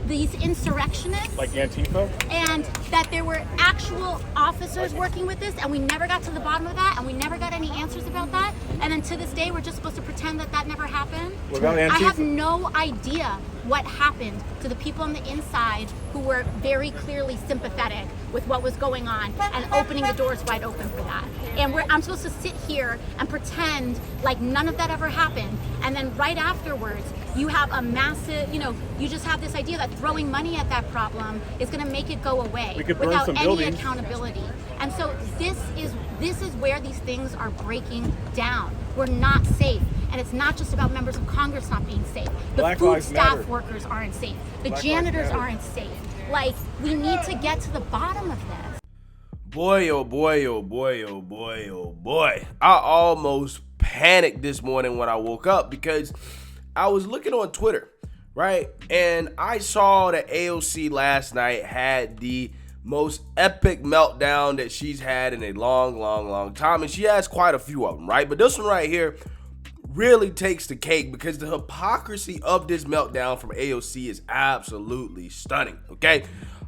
these insurrectionists. Like Antifa? And that there were actual officers working with this, and we never got to the bottom of that, and we never got any answers about that. And then to this day, we're just supposed to pretend that that never happened. What about Antifa? I have no idea what happened to the people on the inside who were very clearly sympathetic with what was going on and opening the doors wide open for that. And I'm supposed to sit here and pretend like none of that ever happened. And then right afterwards, you have a massive, you just have this idea that throwing money at that problem is going to make it go away without any accountability. And so this is where these things are breaking down. We're not safe. And it's not just about members of Congress not being safe. The food staff workers aren't safe. The janitors aren't safe. Like, we need to get to the bottom of this. Boy, oh boy, oh boy, oh boy, oh boy. I almost panicked this morning when I woke up because I was looking on Twitter, right? And I saw that AOC last night had the most epic meltdown that she's had in a long time. And she has quite a few of them, right? But this one right here really takes the cake because the hypocrisy of this meltdown from AOC is absolutely stunning, okay?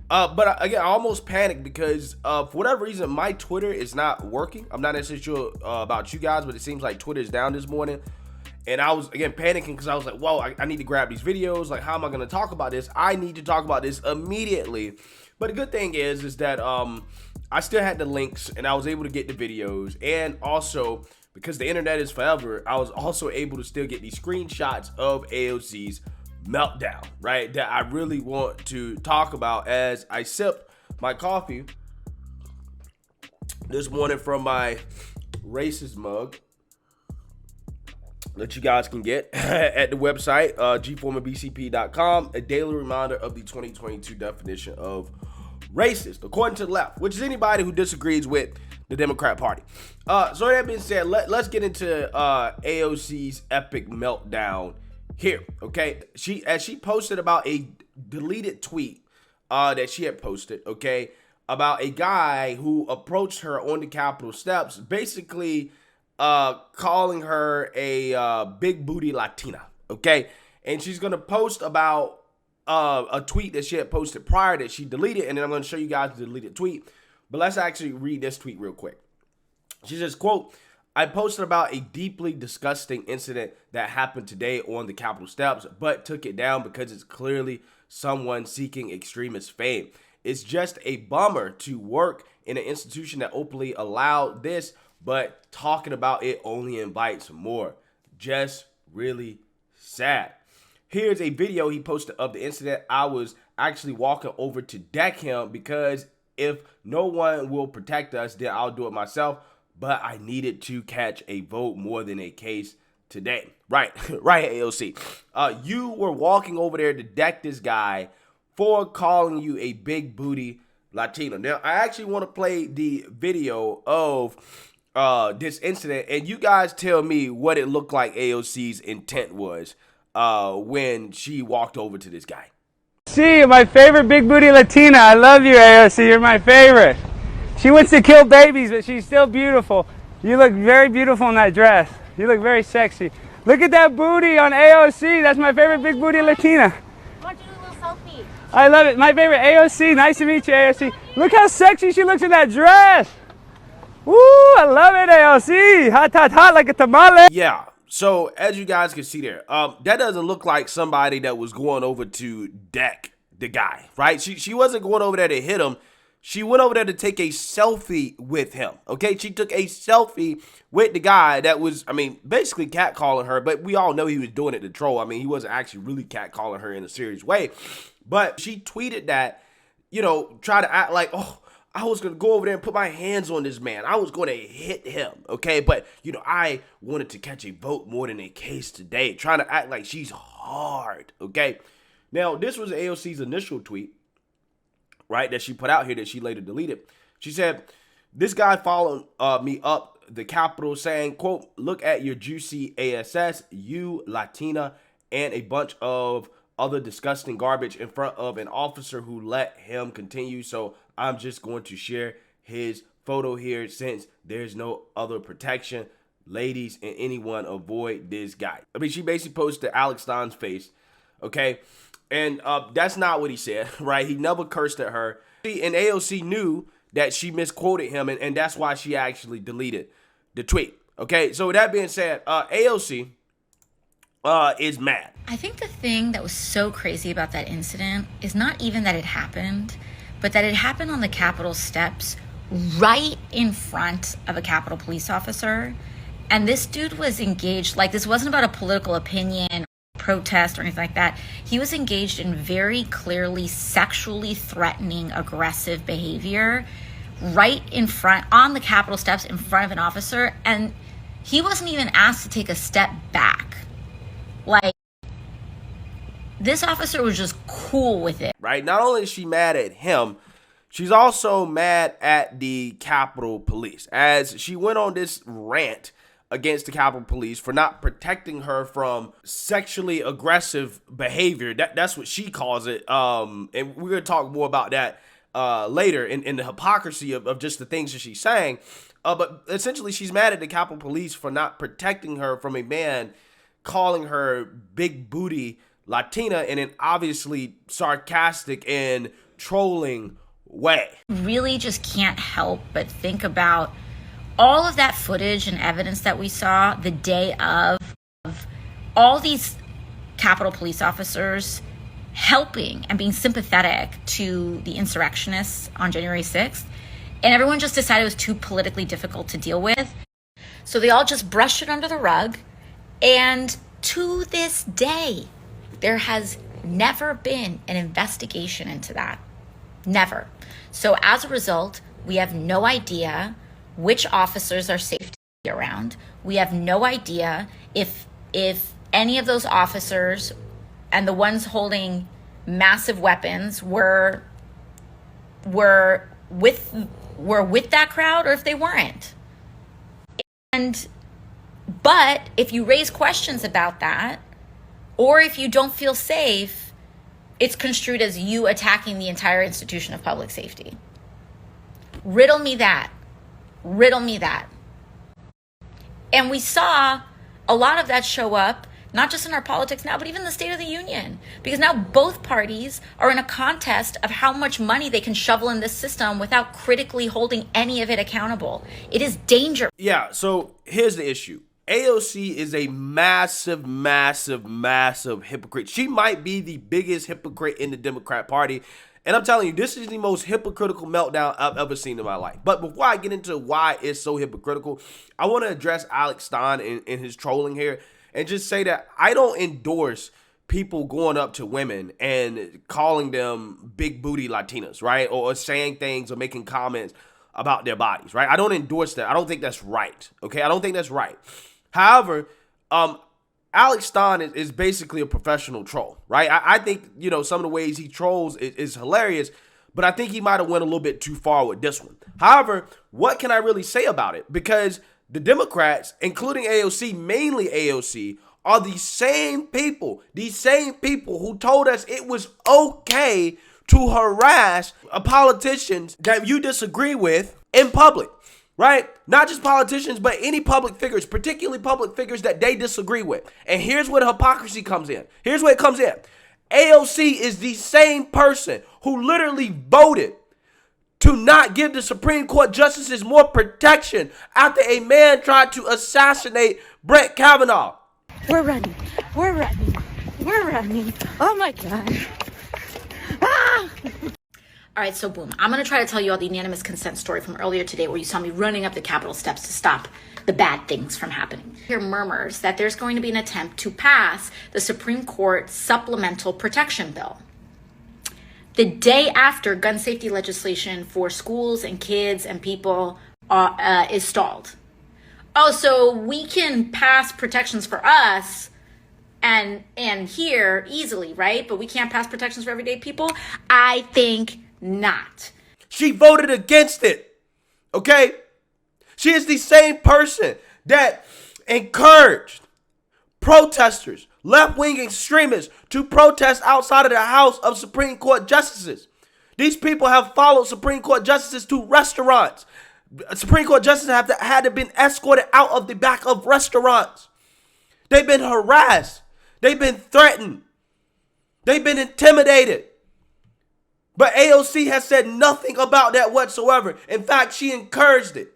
But again, I almost panicked because for whatever reason, my Twitter is not working. I'm not necessarily sure about you guys, but it seems like Twitter is down this morning. And I was, again, panicking because I was like, whoa, I need to grab these videos. Like, how am I going to talk about this? I need to talk about this immediately. But the good thing is that I still had the links and I was able to get the videos. And also, because the internet is forever, I was also able to still get these screenshots of AOC's meltdown, right? That I really want to talk about as I sip my coffee this morning from my racist mug that you guys can get at the website, gforemanbcp.com, a daily reminder of the 2022 definition of racist, according to the left, which is anybody who disagrees with the Democrat Party. So that being said, let's get into AOC's epic meltdown here, okay? She posted about a deleted tweet that she had posted, okay, about a guy who approached her on the Capitol steps, basically calling her a big booty Latina, okay? And she's gonna post about a tweet that she had posted prior that she deleted, and then I'm gonna show you guys the deleted tweet. But let's actually read this tweet real quick. She says, quote, I posted about a deeply disgusting incident that happened today on the Capitol steps, but took it down because it's clearly someone seeking extremist fame. It's just a bummer to work in an institution that openly allowed this, but talking about it only invites more. Just really sad. Here's a video he posted of the incident. I was actually walking over to deck him because if no one will protect us, then I'll do it myself. But I needed to catch a vote more than a case today. Right, right, AOC. You were walking over there to deck this guy for calling you a big booty Latino. Now, I actually want to play the video of this incident, and you guys tell me what it looked like AOC's intent was when she walked over to this guy. See, my favorite big booty Latina. I love you, AOC. You're my favorite. She wants to kill babies, but she's still beautiful. You look very beautiful in that dress. You look very sexy. Look at that booty on AOC. That's my favorite big booty Latina. I want you to do a little selfie. I love it. My favorite AOC. Nice to meet you, AOC. Look how sexy she looks in that dress. Woo, I love it, AOC. Hot, hot, hot like a tamale. Yeah. So as you guys can see there, that doesn't look like somebody that was going over to deck the guy, right? She wasn't going over there to hit him. She went over there to take a selfie with him, okay? She took a selfie with the guy that was, I mean, basically catcalling her, but we all know he was doing it to troll. I mean, he wasn't actually really catcalling her in a serious way. But she tweeted that, try to act like, oh, I was going to go over there and put my hands on this man. I was going to hit him, okay? But, I wanted to catch a vote more than a case today, trying to act like she's hard, okay? Now, this was AOC's initial tweet, right, that she put out here that she later deleted. She said, this guy followed me up the Capitol saying, quote, look at your juicy ass, you Latina, and a bunch of other disgusting garbage in front of an officer who let him continue. So I'm just going to share his photo here since there's no other protection. Ladies and anyone, avoid this guy. I mean, she basically posted Alex Stein's face, okay? And that's not what he said, right? He never cursed at her. And AOC knew that she misquoted him, and that's why she actually deleted the tweet. Okay, so with that being said, AOC is mad. I think the thing that was so crazy about that incident is not even that it happened, but that it happened on the Capitol steps right in front of a Capitol police officer. And this dude was engaged, like this wasn't about a political opinion, protest, or anything like that. He was engaged in very clearly sexually threatening, aggressive behavior right in front, on the Capitol steps in front of an officer. And he wasn't even asked to take a step back. Like, this officer was just cool with it. Right? Not only is she mad at him, she's also mad at the Capitol Police, as she went on this rant against the Capitol Police for not protecting her from sexually aggressive behavior. That's what she calls it. And we're going to talk more about that later in the hypocrisy of just the things that she's saying. But essentially, she's mad at the Capitol Police for not protecting her from a man calling her big booty Latina in an obviously sarcastic and trolling way. Really just can't help but think about all of that footage and evidence that we saw the day of all these Capitol Police officers helping and being sympathetic to the insurrectionists on January 6th. And everyone just decided it was too politically difficult to deal with. So they all just brushed it under the rug. And to this day, there has never been an investigation into that. Never. So as a result, we have no idea which officers are safe to be around. We have no idea if any of those officers and the ones holding massive weapons were with that crowd or if they weren't. But if you raise questions about that, or if you don't feel safe, it's construed as you attacking the entire institution of public safety. Riddle me that. Riddle me that. And we saw a lot of that show up, not just in our politics now, but even the State of the Union. Because now both parties are in a contest of how much money they can shovel in this system without critically holding any of it accountable. It is dangerous. Yeah, so here's the issue. AOC is a massive, massive, massive hypocrite. She might be the biggest hypocrite in the Democrat Party. And I'm telling you, this is the most hypocritical meltdown I've ever seen in my life. But before I get into why it's so hypocritical, I want to address Alex Stein in his trolling here and just say that I don't endorse people going up to women and calling them big booty Latinas, right? Or saying things or making comments about their bodies, right? I don't endorse that. I don't think that's right, okay? I don't think that's right. However, Alex Stein is basically a professional troll, right? I think, some of the ways he trolls is hilarious, but I think he might have went a little bit too far with this one. However, what can I really say about it? Because the Democrats, including AOC, mainly AOC, are the same people who told us it was okay to harass politicians that you disagree with in public. Right? Not just politicians, but any public figures, particularly public figures that they disagree with. And here's where the hypocrisy comes in. Here's where it comes in. AOC is the same person who literally voted to not give the Supreme Court justices more protection after a man tried to assassinate Brett Kavanaugh. We're running. We're running. We're running. Oh my God. Ah! All right, so boom. I'm going to try to tell you all the unanimous consent story from earlier today where you saw me running up the Capitol steps to stop the bad things from happening. Here murmurs that there's going to be an attempt to pass the Supreme Court supplemental protection bill. The day after gun safety legislation for schools and kids and people is stalled. Oh, so we can pass protections for us and here easily, right? But we can't pass protections for everyday people? I think not. She voted against it. Okay? She is the same person that encouraged protesters, left-wing extremists, to protest outside of the house of Supreme Court justices. These people have followed Supreme Court justices to restaurants. Supreme Court justices have had to been escorted out of the back of restaurants. They've been harassed. They've been threatened. They've been intimidated. But AOC has said nothing about that whatsoever. In fact, she encouraged it.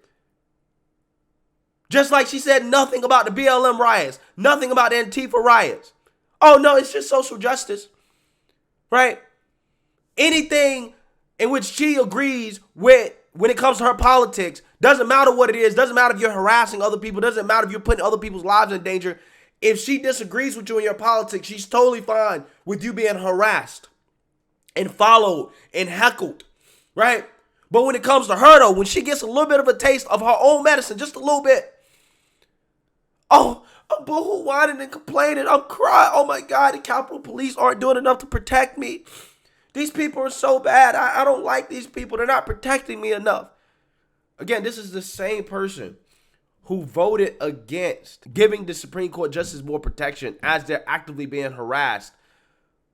Just like she said nothing about the BLM riots, nothing about the Antifa riots. Oh, no, it's just social justice, right? Anything in which she agrees with when it comes to her politics, doesn't matter what it is, doesn't matter if you're harassing other people, doesn't matter if you're putting other people's lives in danger. If she disagrees with you in your politics, she's totally fine with you being harassed and followed and heckled, right? But when it comes to her, though, when she gets a little bit of a taste of her own medicine, just a little bit, oh, I'm boohoo whining and complaining. I'm crying. Oh my God, the Capitol Police aren't doing enough to protect me. These people are so bad. I don't like these people. They're not protecting me enough. Again, this is the same person who voted against giving the Supreme Court justice more protection as they're actively being harassed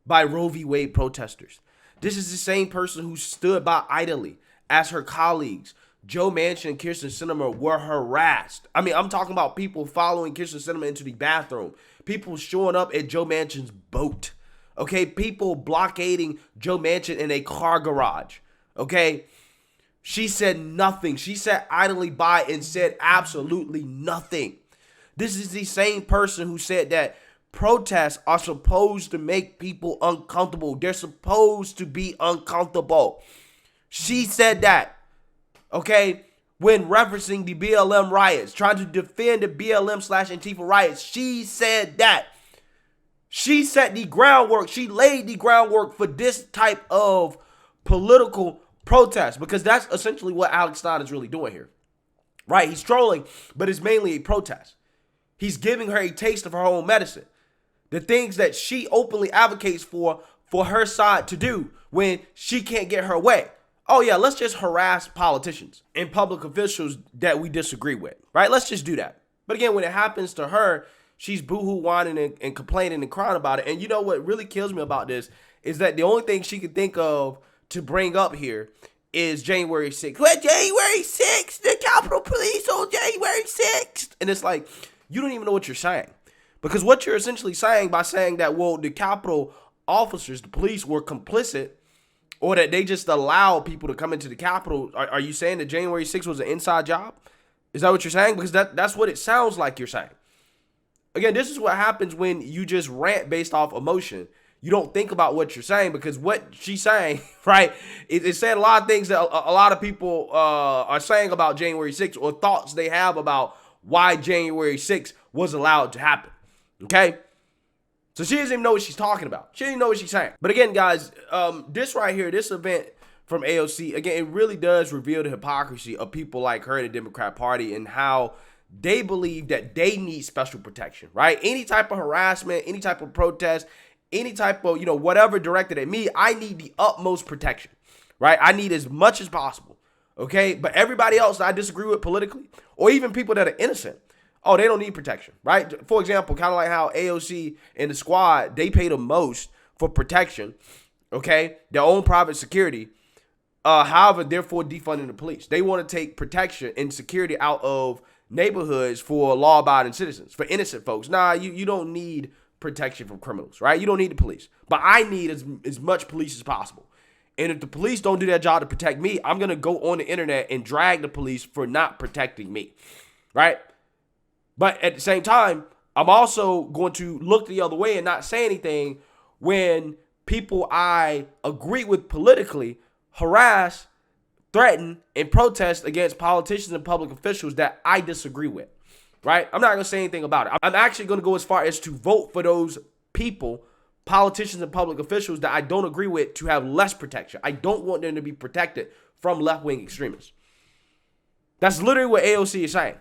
by Roe v. Wade protesters. This is the same person who stood by idly as her colleagues, Joe Manchin and Kyrsten Sinema, were harassed. I mean, I'm talking about people following Kyrsten Sinema into the bathroom, people showing up at Joe Manchin's boat, okay? People blockading Joe Manchin in a car garage, okay? She said nothing. She sat idly by and said absolutely nothing. This is the same person who said that protests are supposed to make people uncomfortable. They're supposed to be uncomfortable. She said that, okay, when referencing the BLM riots, trying to defend the BLM/Antifa riots. She said that. She set the groundwork. She laid the groundwork for this type of political protest, because that's essentially what Alex Stein is really doing here, right? He's trolling, but it's mainly a protest. He's giving her a taste of her own medicine. The things that she openly advocates for her side to do when she can't get her way. Oh yeah, let's just harass politicians and public officials that we disagree with, right? Let's just do that. But again, when it happens to her, she's boohoo whining and complaining and crying about it. And you know what really kills me about this is that the only thing she can think of to bring up here is January 6th. Well, January 6th, the Capitol Police on January 6th. And it's like, you don't even know what you're saying. Because what you're essentially saying by saying that, well, the Capitol officers, the police, were complicit, or that they just allowed people to come into the Capitol, are you saying that January 6th was an inside job? Is that what you're saying? Because that's what it sounds like you're saying. Again, this is what happens when you just rant based off emotion. You don't think about what you're saying, because what she's saying, right, it said a lot of things that a lot of people are saying about January 6th, or thoughts they have about why January 6th was allowed to happen, okay? So she doesn't even know what she's talking about. She doesn't even know what she's saying. But again, guys, this right here, this event from AOC, again, it really does reveal the hypocrisy of people like her in the Democrat Party and how they believe that they need special protection, right? Any type of harassment, any type of protest, any type of, whatever directed at me, I need the utmost protection, right? I need as much as possible, okay? But everybody else that I disagree with politically, or even people that are innocent, oh, they don't need protection, right? For example, kind of like how AOC and the squad, they pay the most for protection, okay? Their own private security. However, therefore defunding the police. They want to take protection and security out of neighborhoods for law-abiding citizens, for innocent folks. Nah, you don't need protection from criminals, right? You don't need the police. But I need as much police as possible. And if the police don't do their job to protect me, I'm going to go on the internet and drag the police for not protecting me, right? But at the same time, I'm also going to look the other way and not say anything when people I agree with politically harass, threaten, and protest against politicians and public officials that I disagree with, right? I'm not going to say anything about it. I'm actually going to go as far as to vote for those people, politicians and public officials that I don't agree with, to have less protection. I don't want them to be protected from left-wing extremists. That's literally what AOC is saying.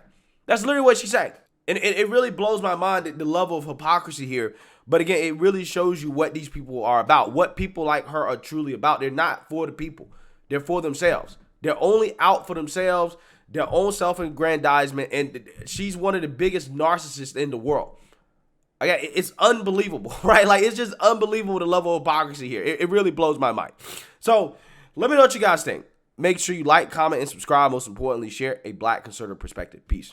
That's literally what she's saying. And it really blows my mind at the level of hypocrisy here. But again, it really shows you what these people are about, what people like her are truly about. They're not for the people. They're for themselves. They're only out for themselves, their own self-aggrandizement, and she's one of the biggest narcissists in the world. Again, it's unbelievable, right? Like, it's just unbelievable the level of hypocrisy here. It really blows my mind. So let me know what you guys think. Make sure you like, comment, and subscribe. Most importantly, share a Black conservative perspective. Peace.